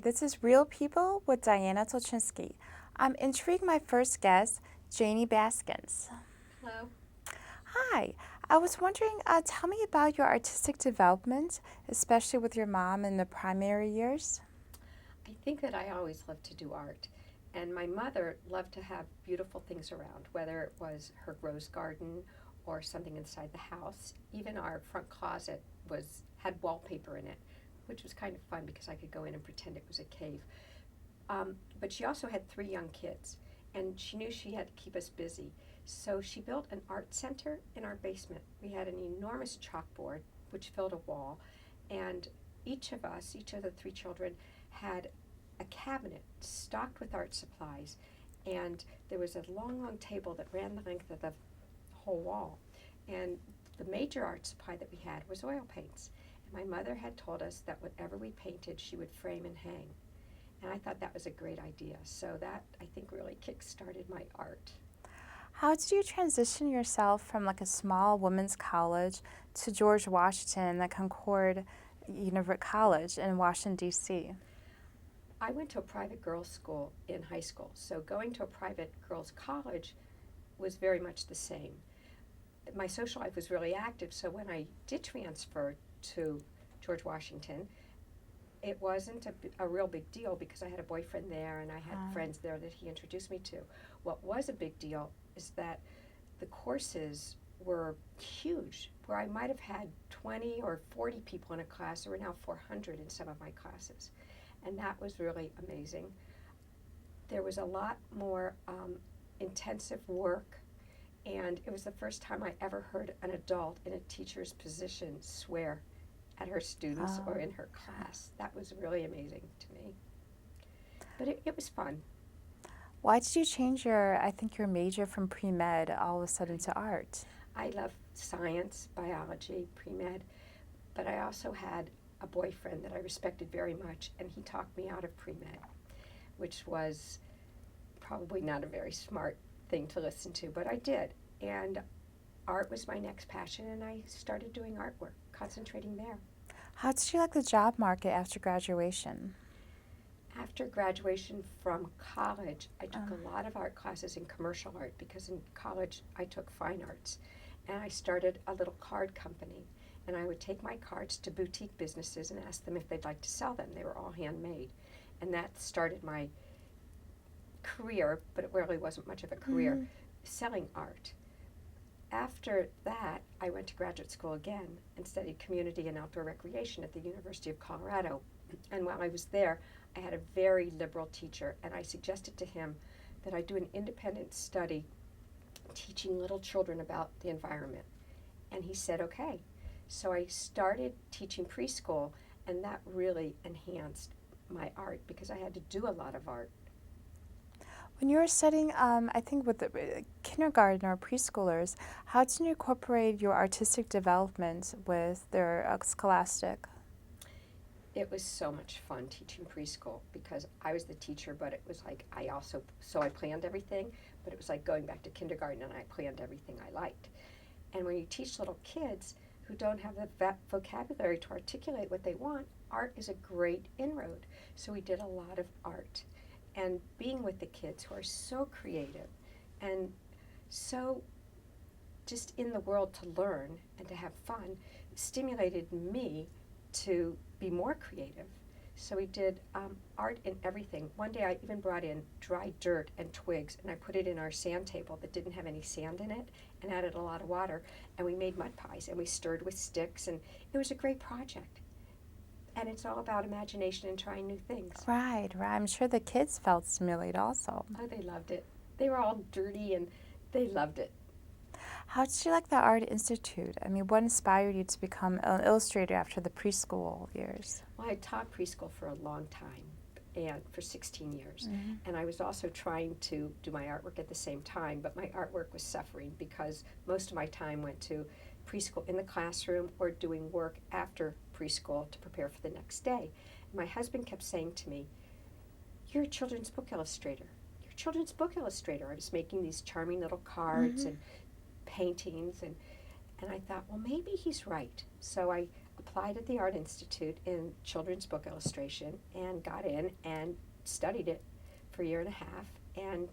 This is Real People with Diana Tulchinsky. I'm intrigued my first guest, Janie Baskins. Hello. Hi, I was wondering, tell me about your artistic development, especially with your mom in the primary years. I think that I always loved to do art. And my mother loved to have beautiful things around, whether it was her rose garden or something inside the house. Even our front closet had wallpaper in it, which was kind of fun because I could go in and pretend it was a cave. But she also had 3 young kids, and she knew she had to keep us busy. So she built an art center in our basement. We had an enormous chalkboard, which filled a wall, and each of the 3 children, had a cabinet stocked with art supplies, and there was a long, long table that ran the length of the whole wall. And the major art supply that we had was oil paints. And my mother had told us that whatever we painted, she would frame and hang. And I thought that was a great idea. So that, I think, really kick-started my art. How did you transition yourself from like a small women's college to George Washington, the Concord College in Washington, D.C.? I went to a private girls' school in high school, so going to a private girls' college was very much the same. My social life was really active, so when I did transfer to George Washington, it wasn't a real big deal because I had a boyfriend there and I had friends there that he introduced me to. What was a big deal is that the courses were huge, where I might have had 20 or 40 people in a class. There were now 400 in some of my classes, and that was really amazing. There was a lot more intensive work, and it was the first time I ever heard an adult in a teacher's position swear at her students or in her class. That was really amazing to me. But it was fun. Why did you change your major from pre-med all of a sudden to art? I love science, biology, pre-med, but I also had a boyfriend that I respected very much, and he talked me out of pre-med, which was probably not a very smart thing to listen to, but I did. And art was my next passion, and I started doing artwork, concentrating there. How did you like the job market after graduation? After graduation from college, I took a lot of art classes in commercial art because in college I took fine arts. And I started a little card company. And I would take my cards to boutique businesses and ask them if they'd like to sell them. They were all handmade. And that started my career, but it really wasn't much of a career, selling art. After that, I went to graduate school again and studied community and outdoor recreation at the University of Colorado. And while I was there, I had a very liberal teacher, and I suggested to him that I do an independent study teaching little children about the environment. And he said, okay. So I started teaching preschool, and that really enhanced my art because I had to do a lot of art. When you were studying, I think with the kindergarten or preschoolers, how did you incorporate your artistic development with their scholastic? It was so much fun teaching preschool because I was the teacher, but it was like I planned everything, but it was like going back to kindergarten and I planned everything I liked. And when you teach little kids who don't have the vocabulary to articulate what they want, art is a great inroad. So we did a lot of art. And being with the kids who are so creative and so just in the world to learn and to have fun stimulated me to be more creative. So we did art in everything. One day I even brought in dry dirt and twigs and I put it in our sand table that didn't have any sand in it and added a lot of water, and we made mud pies and we stirred with sticks, and it was a great project. And it's all about imagination and trying new things. Right. I'm sure the kids felt stimulated also. Oh, they loved it. They were all dirty and they loved it. How did you like the Art Institute? I mean, what inspired you to become an illustrator after the preschool years? Well, I taught preschool for a long time, and for 16 years. And I was also trying to do my artwork at the same time, but my artwork was suffering because most of my time went to preschool in the classroom or doing work after preschool to prepare for the next day. And my husband kept saying to me, "You're a children's book illustrator. You're a children's book illustrator." I was making these charming little cards and paintings, and I thought, well, maybe he's right. So I applied at the Art Institute in children's book illustration and got in and studied it for a year and a half. And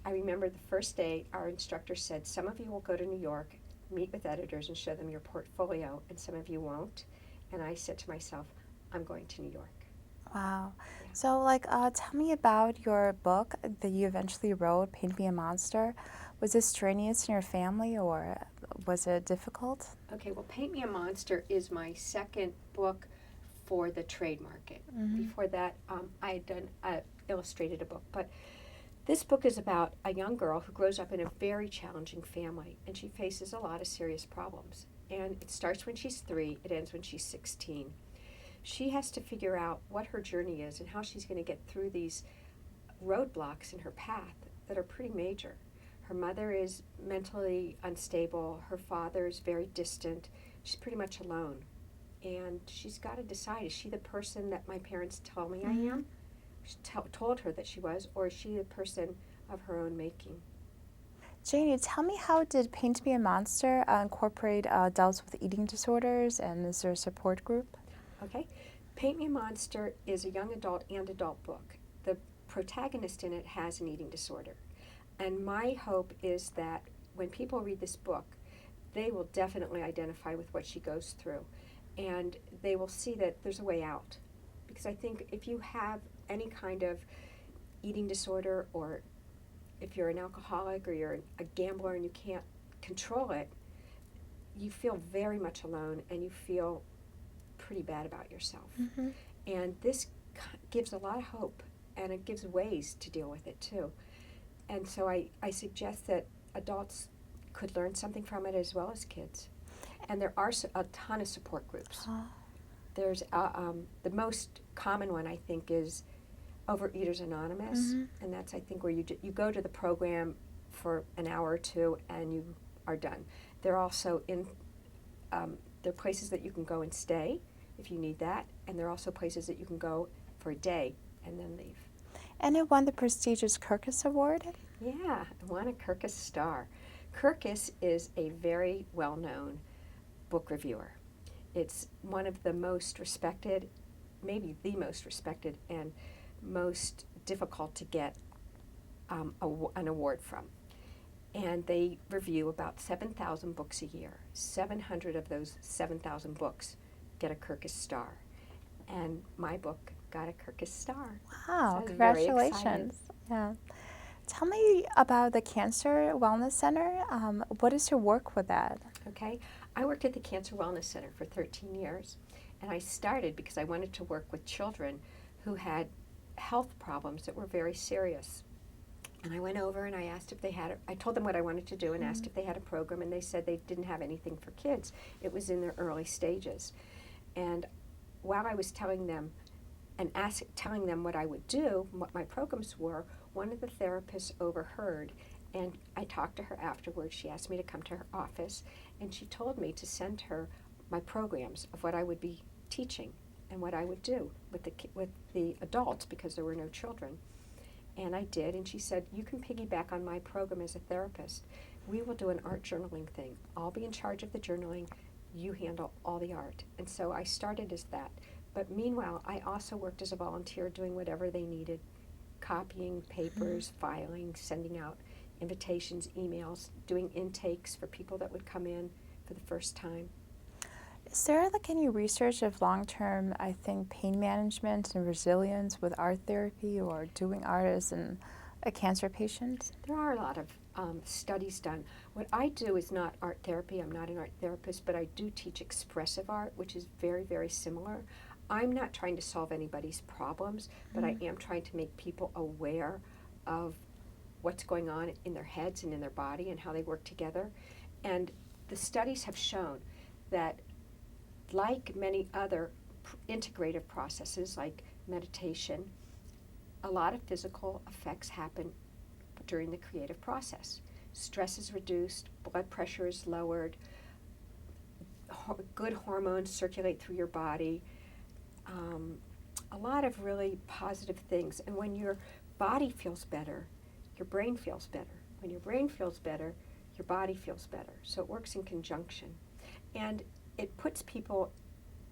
I remember the first day our instructor said, some of you will go to New York, meet with editors and show them your portfolio, and some of you won't. And I said to myself, I'm going to New York. Wow. Yeah. So, tell me about your book that you eventually wrote, Paint Me a Monster. Was this strenuous in your family, or was it difficult? Okay, well, Paint Me a Monster is my second book for the trade market. Before that, I had illustrated a book. But this book is about a young girl who grows up in a very challenging family, and she faces a lot of serious problems. And it starts when she's 3, it ends when she's 16. She has to figure out what her journey is and how she's going to get through these roadblocks in her path that are pretty major. Her mother is mentally unstable. Her father is very distant. She's pretty much alone. And she's got to decide, is she the person that my parents tell me I am? Told her that she was, or is she a person of her own making? Janie, tell me, how did Paint Me a Monster incorporate adults with eating disorders, and is there a support group? Okay. Paint Me a Monster is a young adult and adult book. The protagonist in it has an eating disorder. And my hope is that when people read this book, they will definitely identify with what she goes through. And they will see that there's a way out. Because I think if you have any kind of eating disorder, or if you're an alcoholic or you're a gambler and you can't control it, you feel very much alone and you feel pretty bad about yourself. And this gives a lot of hope, and it gives ways to deal with it too. And so I suggest that adults could learn something from it as well as kids. And there are a ton of support groups. There's the most common one, I think, is Overeaters Anonymous, and that's, I think, where you go to the program for an hour or two and you are done. They're also in there are places that you can go and stay if you need that, and there are also places that you can go for a day and then leave. And it won the prestigious Kirkus Award? Yeah, it won a Kirkus Star. Kirkus is a very well-known book reviewer. It's one of the most respected, maybe the most respected, and most difficult to get an award from. And they review about 7,000 books a year. 700 of those 7,000 books get a Kirkus Star. And my book got a Kirkus Star. Wow, So very congratulations. Yeah. Tell me about the Cancer Wellness Center. What is your work with that? Okay, I worked at the Cancer Wellness Center for 13 years. And I started because I wanted to work with children who had health problems that were very serious. And I went over and I asked if they had, I told them what I wanted to do and asked if they had a program, and they said they didn't have anything for kids. It was in their early stages. And while I was telling them and telling them what I would do, what my programs were, one of the therapists overheard, and I talked to her afterwards. She asked me to come to her office, and she told me to send her my programs of what I would be teaching and what I would do with the adults, because there were no children. And I did, and she said, you can piggyback on my program as a therapist. We will do an art journaling thing. I'll be in charge of the journaling. You handle all the art. And so I started as that. But meanwhile, I also worked as a volunteer doing whatever they needed, copying papers, filing, sending out invitations, emails, doing intakes for people that would come in for the first time. Is there any research of long-term, I think, pain management and resilience with art therapy or doing art as a cancer patient? There are a lot of studies done. What I do is not art therapy. I'm not an art therapist, but I do teach expressive art, which is very, very similar. I'm not trying to solve anybody's problems, but I am trying to make people aware of what's going on in their heads and in their body and how they work together. And the studies have shown that, like many other integrative processes like meditation, a lot of physical effects happen during the creative process. Stress is reduced, blood pressure is lowered, good hormones circulate through your body, a lot of really positive things. And when your body feels better, your brain feels better. When your brain feels better, your body feels better. So it works in conjunction. And it puts people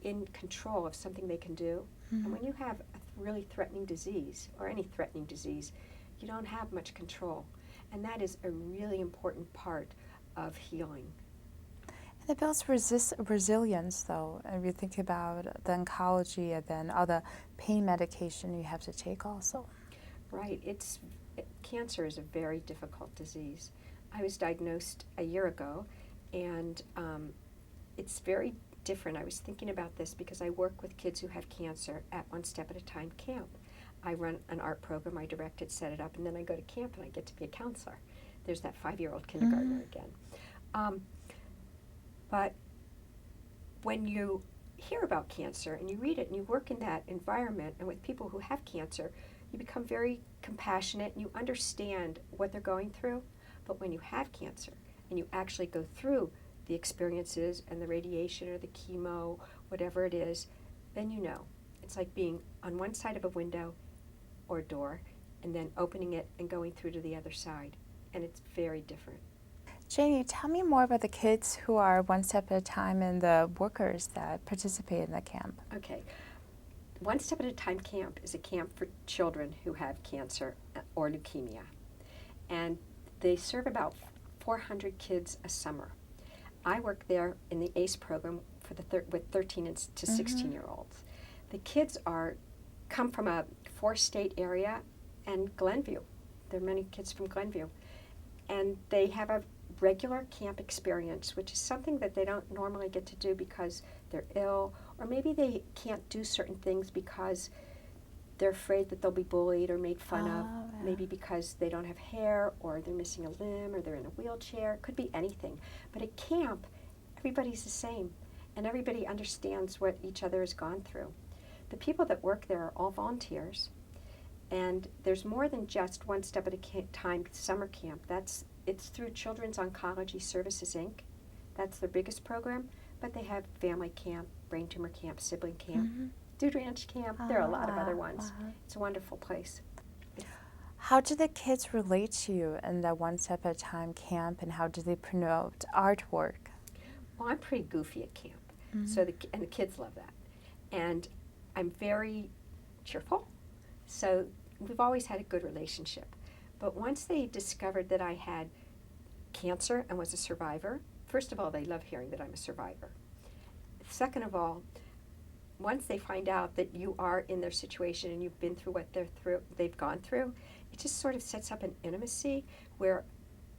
in control of something they can do. And when you have a really threatening disease, or any threatening disease, you don't have much control. And that is a really important part of healing. And it builds resilience, though. If you think about the oncology and then all the pain medication you have to take also. Right. Cancer is a very difficult disease. I was diagnosed a year ago, and it's very different. I was thinking about this because I work with kids who have cancer at One Step at a Time camp. I run an art program, I direct it, set it up, and then I go to camp and I get to be a counselor. There's that 5-year-old kindergartner again. But when you hear about cancer and you read it and you work in that environment and with people who have cancer, you become very compassionate and you understand what they're going through. But when you have cancer and you actually go through the experiences and the radiation or the chemo, whatever it is, then you know. It's like being on one side of a window or door and then opening it and going through to the other side. And it's very different. Janie, tell me more about the kids who are One Step at a Time and the workers that participate in the camp. Okay. One Step at a Time camp is a camp for children who have cancer or leukemia. And they serve about 400 kids a summer. I work there in the ACE program for with 13 to 16-year-olds. The kids come from a 4-state area and Glenview. There are many kids from Glenview. And they have a regular camp experience, which is something that they don't normally get to do because they're ill, or maybe they can't do certain things because they're afraid that they'll be bullied or made fun of, maybe because they don't have hair, or they're missing a limb, or they're in a wheelchair. It could be anything. But at camp, everybody's the same, and everybody understands what each other has gone through. The people that work there are all volunteers, and there's more than just One Step at a Time summer camp. It's through Children's Oncology Services, Inc. That's their biggest program, but they have family camp, brain tumor camp, sibling camp, Dude Ranch camp. There are a lot of other ones. It's a wonderful place. How do the kids relate to you in the One Step at a Time camp, and how do they promote artwork? Well, I'm pretty goofy at camp, so and the kids love that. And I'm very cheerful, so we've always had a good relationship. But once they discovered that I had cancer and was a survivor, first of all, they love hearing that I'm a survivor. Second of all, once they find out that you are in their situation and you've been through what they've gone through, it just sort of sets up an intimacy where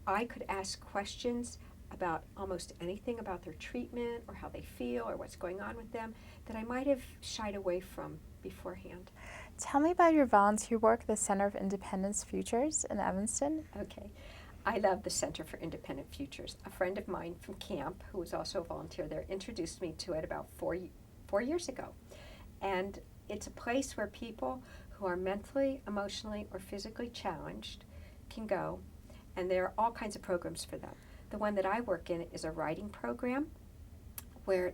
I could ask questions about almost anything about their treatment or how they feel or what's going on with them that I might have shied away from beforehand. Tell me about your volunteer work at the Center of Independence Futures in Evanston. Okay. I love the Center for Independent Futures. A friend of mine from camp, who was also a volunteer there, introduced me to it about 4 years ago. And it's a place where people who are mentally, emotionally, or physically challenged can go, and there are all kinds of programs for them. The one that I work in is a writing program where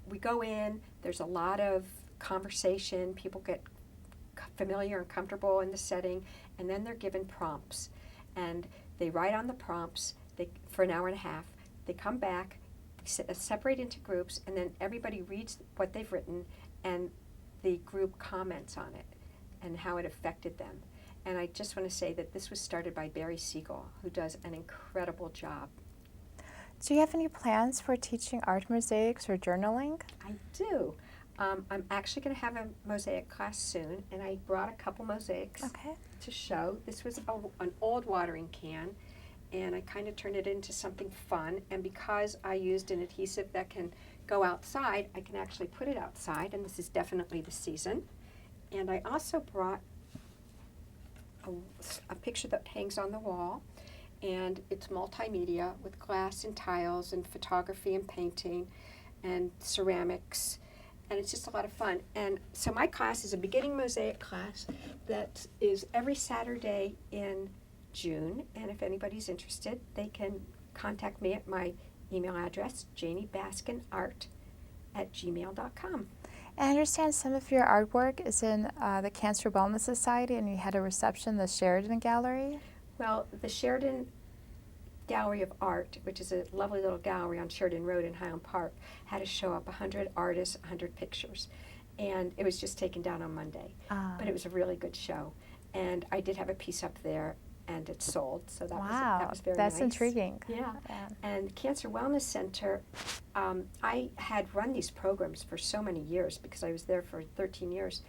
we go in, there's a lot of conversation, people get familiar and comfortable in the setting, and then they're given prompts. And they write on the prompts for an hour and a half. They come back, separate into groups, and then everybody reads what they've written, and the group comments on it and how it affected them. And I just want to say that this was started by Barry Siegel, who does an incredible job. Do you have any plans for teaching art mosaics or journaling? I do. I'm actually going to have a mosaic class soon, and I brought a couple mosaics to show. This was an old watering can, and I kind of turned it into something fun. And because I used an adhesive that can go outside, I can actually put it outside, and this is definitely the season. And I also brought a picture that hangs on the wall, and it's multimedia with glass and tiles and photography and painting and ceramics. And it's just a lot of fun. And so my class is a beginning mosaic class that is every Saturday in June. And if anybody's interested, they can contact me at my email address, janiebaskinart@gmail.com. I understand some of your artwork is in the Cancer Wellness Society, and you had a reception in the Sheridan Gallery. Well, the Sheridan Gallery of Art, which is a lovely little gallery on Sheridan Road in Highland Park, had a show up 100 artists, 100 pictures. And it was just taken down on Monday. But it was a really good show. And I did have a piece up there, and it sold. So that was very nice. That's intriguing. Yeah. And Cancer Wellness Center, I had run these programs for so many years because I was there for 13 years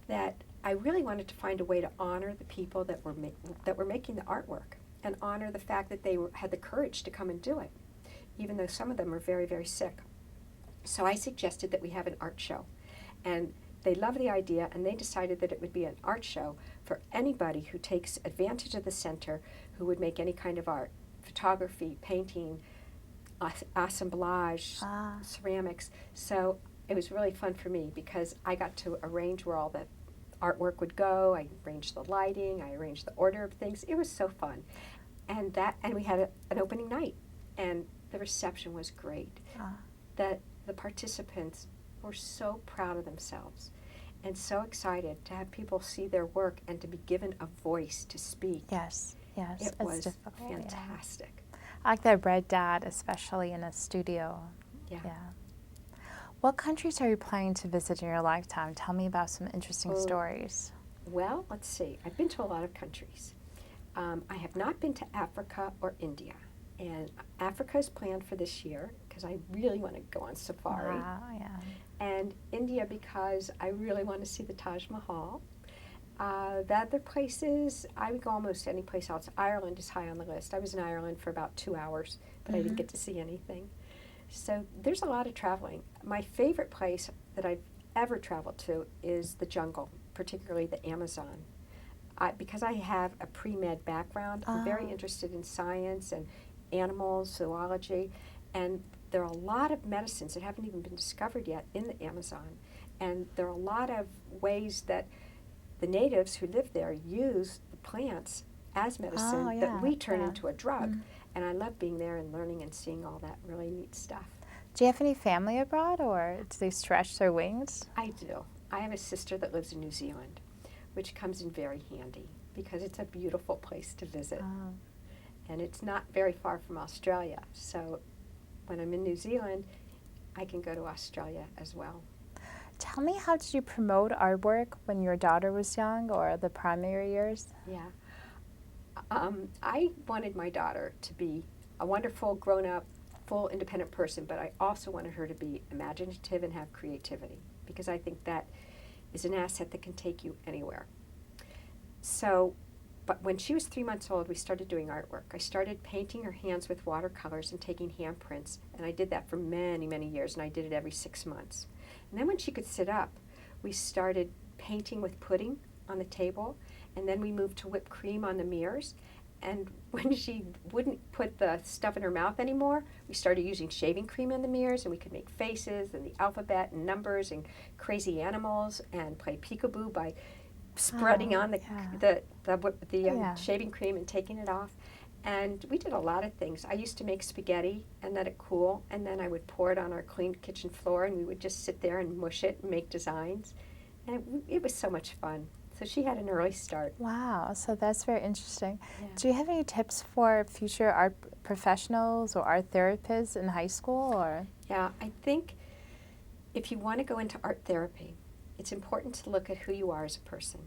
that I really wanted to find a way to honor the people that were making the artwork and honor the fact that they had the courage to come and do it, even though some of them were very, very sick. So I suggested that we have an art show. And they loved the idea, and they decided that it would be an art show for anybody who takes advantage of the center who would make any kind of art, photography, painting, assemblage, ceramics. So it was really fun for me because I got to arrange where all the artwork would go. I arranged the lighting. I arranged the order of things. It was so fun. And we had an opening night, and the reception was great. That the participants were so proud of themselves and so excited to have people see their work and to be given a voice to speak. Yes. It was fantastic. Yeah. I like that Red Dot, especially in a studio. Yeah. What countries are you planning to visit in your lifetime? Tell me about some interesting stories. Well, let's see. I've been to a lot of countries. I have not been to Africa or India. And Africa is planned for this year because I really want to go on safari. Wow, yeah. And India because I really want to see the Taj Mahal. The other places, I would go almost any place else. Ireland is high on the list. I was in Ireland for about 2 hours, but I didn't get to see anything. So there's a lot of traveling. My favorite place that I've ever traveled to is the jungle, particularly the Amazon. Because I have a pre-med background, I'm very interested in science and animals, zoology, and there are a lot of medicines that haven't even been discovered yet in the Amazon. And there are a lot of ways that the natives who live there use the plants as medicine that we turn into a drug. And I love being there and learning and seeing all that really neat stuff. Do you have any family abroad, or do they stretch their wings? I do. I have a sister that lives in New Zealand, which comes in very handy because it's a beautiful place to visit. And it's not very far from Australia. So when I'm in New Zealand, I can go to Australia as well. Tell me, how did you promote artwork when your daughter was young, or the primary years? Yeah. I wanted my daughter to be a wonderful, grown-up, full, independent person, but I also wanted her to be imaginative and have creativity, because I think that is an asset that can take you anywhere. So, but when she was 3 months old, we started doing artwork. I started painting her hands with watercolors and taking handprints, and I did that for many, many years, and I did it every 6 months. And then when she could sit up, we started painting with pudding on the table, and then we moved to whipped cream on the mirrors. And when she wouldn't put the stuff in her mouth anymore, we started using shaving cream on the mirrors, and we could make faces and the alphabet and numbers and crazy animals and play peekaboo by spreading on the shaving cream and taking it off. And we did a lot of things. I used to make spaghetti and let it cool, and then I would pour it on our clean kitchen floor, and we would just sit there and mush it and make designs. And it was so much fun. So she had an early start. Wow, so that's very interesting. Yeah. Do you have any tips for future art professionals or art therapists in high school? Or? Yeah, I think if you want to go into art therapy, it's important to look at who you are as a person.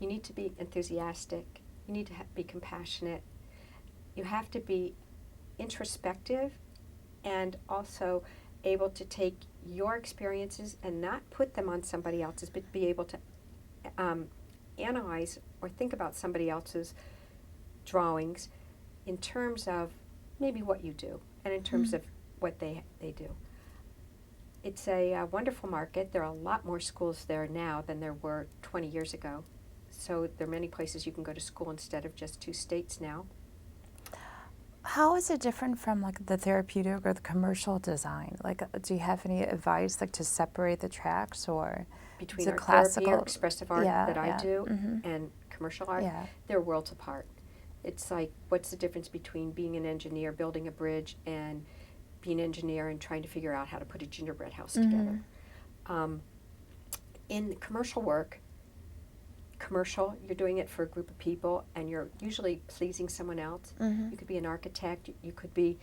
You need to be enthusiastic. You need to be compassionate. You have to be introspective and also able to take your experiences and not put them on somebody else's, but be able to analyze or think about somebody else's drawings in terms of maybe what you do and in terms of what they do. It's a wonderful market. There are a lot more schools there now than there were 20 years ago. So there are many places you can go to school instead of just 2 states now. How is it different from like the therapeutic or the commercial design? Like, do you have any advice like to separate the tracks, or between art art classical therapy or expressive art that I do and commercial art? Yeah. They're worlds apart. It's like, what's the difference between being an engineer building a bridge and being an engineer and trying to figure out how to put a gingerbread house together? In commercial work, commercial, you're doing it for a group of people, and you're usually pleasing someone else. Mm-hmm. You could be an architect, you could be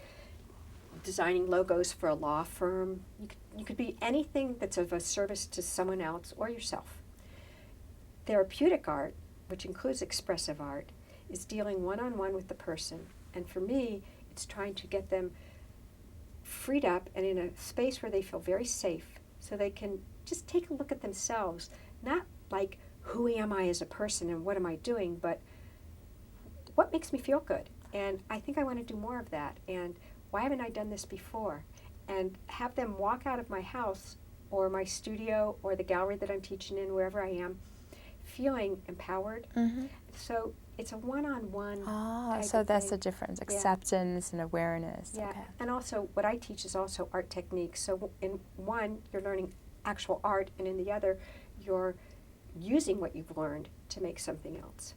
designing logos for a law firm, you could be anything that's of a service to someone else or yourself. Therapeutic art, which includes expressive art, is dealing one-on-one with the person. And for me, it's trying to get them freed up and in a space where they feel very safe so they can just take a look at themselves, not like, who am I as a person and what am I doing, but what makes me feel good? And I think I want to do more of that. And why haven't I done this before? And have them walk out of my house or my studio or the gallery that I'm teaching in, wherever I am, feeling empowered. Mm-hmm. So it's a one-on-one Oh, type so of that's thing. the difference, acceptance and awareness. Yeah, Okay. and also what I teach is also art techniques. So in one, you're learning actual art, and in the other, you're using what you've learned to make something else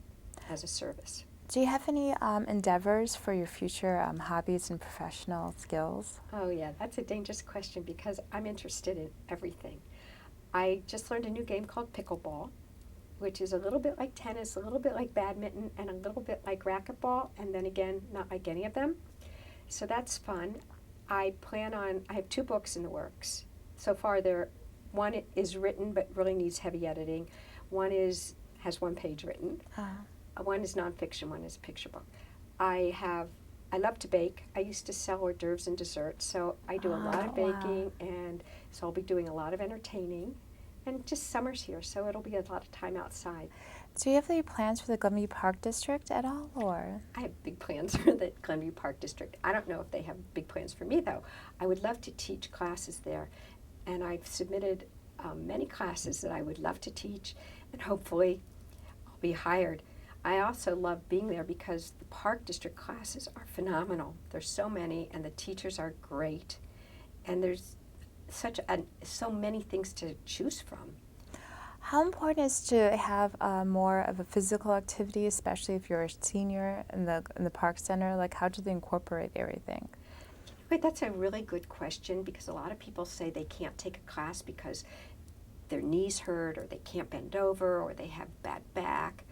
as a service. Do you have any endeavors for your future hobbies and professional skills? Oh yeah, that's a dangerous question because I'm interested in everything. I just learned a new game called pickleball, which is a little bit like tennis, a little bit like badminton, and a little bit like racquetball, and then again, not like any of them. So that's fun. I have 2 books in the works. So far, one is written but really needs heavy editing. One has 1 page written. One is nonfiction, one is a picture book. I love to bake. I used to sell hors d'oeuvres and desserts, so I do a lot of baking, and so I'll be doing a lot of entertaining. And just summer's here, so it'll be a lot of time outside. Do you have any plans for the Glenview Park District at all, or? I have big plans for the Glenview Park District. I don't know if they have big plans for me, though. I would love to teach classes there, and I've submitted many classes that I would love to teach, and hopefully I'll be hired. I also love being there because the Park District classes are phenomenal. There's so many, and the teachers are great, and there's so many things to choose from. How important is to have more of a physical activity, especially if you're a senior in the park center? Like, how do they incorporate everything? Wait, that's a really good question because a lot of people say they can't take a class because their knees hurt or they can't bend over or they have bad back.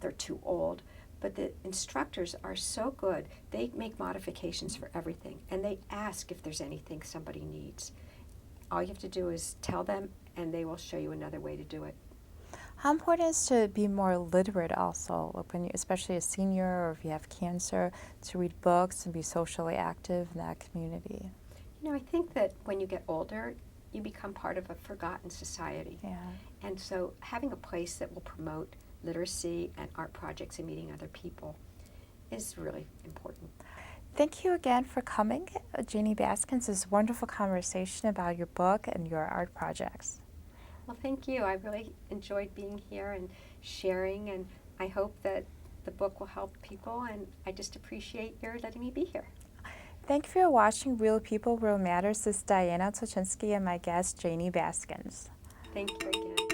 They're too old. But the instructors are so good. They make modifications for everything, and they ask if there's anything somebody needs. All you have to do is tell them, and they will show you another way to do it. How important is to be more literate also, like when especially a senior or if you have cancer, to read books and be socially active in that community? You know, I think that when you get older, you become part of a forgotten society. Yeah. And so having a place that will promote literacy and art projects and meeting other people is really important. Thank you again for coming, Janie Baskin. This is a wonderful conversation about your book and your art projects. Well, thank you. I really enjoyed being here and sharing, and I hope that the book will help people, and I just appreciate your letting me be here. Thank you for watching Real People, Real Matters. This is Diana Tulchinsky and my guest, Janie Baskins. Thank you again.